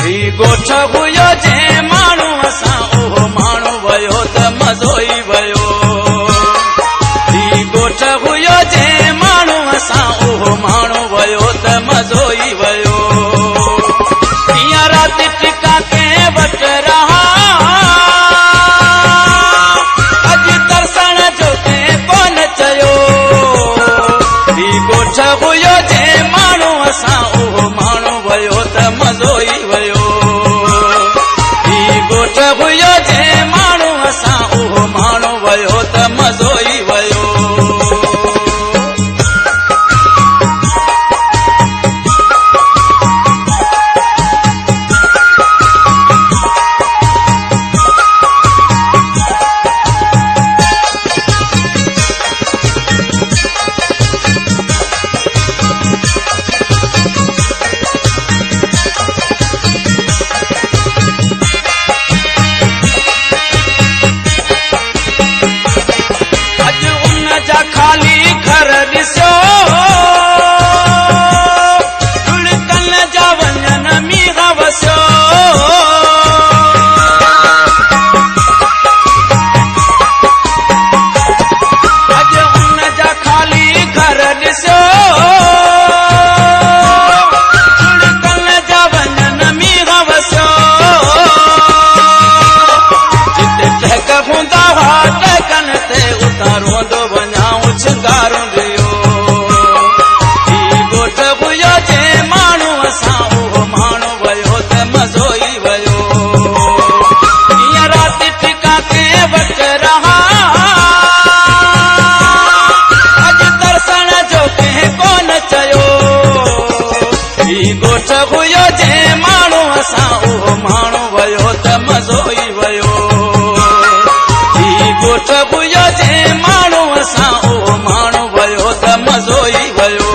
गोठ हुयो जे माण्हू असां उहो माण्हू वयो त मज़ो ई वयो। गोठ हुयो जे माण्हू असां उहो माण्हू वयो त मज़ो ई वयो। कीअं राति टिका कंहिं वटि रहा अॼु तरसण जो कंहिं कोन चयो। गोठ हुयो जे माण्हू असां उहो माण्हू वयो त मज़ो ई वयो। गोठ हुयो जे माण्हू असां उहो माण्हू वयो त मज़ो ई वयो। खाली घर ॾिसो धुड़कन जा वञन मींहं वसियो। अॼु उन जा खाली घर ॾिसो धुड़कन जा वञन मींहं वसियो। जिते टहक हूंदा हुआ टहकन ते उतां रोंदो शिंगारूं ॾियो। गोठ हुयो जे माण्हू असां उहो माण्हू वयो त मज़ो ई वयो। कीअं राति टिका कंहिं वटि रहा अॼु तरसण जो कंहिं कोन चयो। गोठ हुयो जे माण्हू असां उहो माण्हू वयो त मज़ो ई वयो। गोठ हुयो जे माण्हू असां उहो माण्हू वयो त मज़ो ई वयो।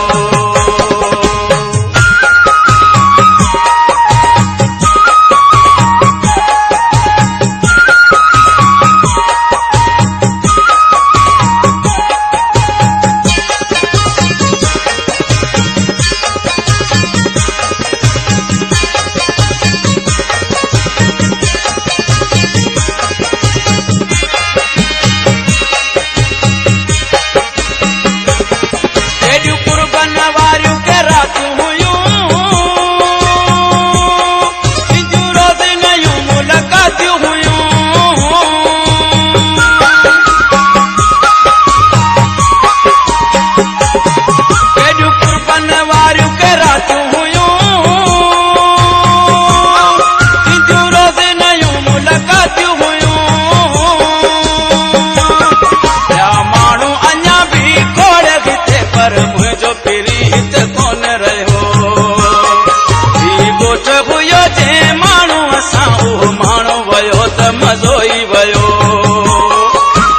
मज़ो ई वयो।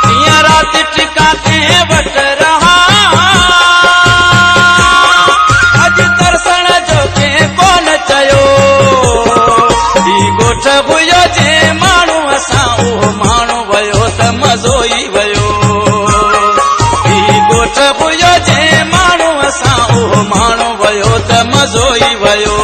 कीअं राति टिका कंहिं वटि रहा अॼु तरसण जो कंहिं कोन चयो। गोठ हुयो जे माण्हू असां उहो माण्हू वयो त मज़ो ई वयो। गोठ हुयो जे माण्हू असां उहो माण्हू वयो त मज़ो ई वयो।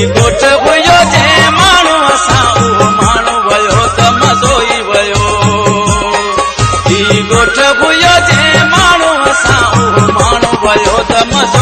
गोठ हुयो जे माण्हू असां उहो माण्हू वयो त मज़ो ई वयो गोठ हुयो जे माण्हू असां उहो माण्हू वयो त मज़ो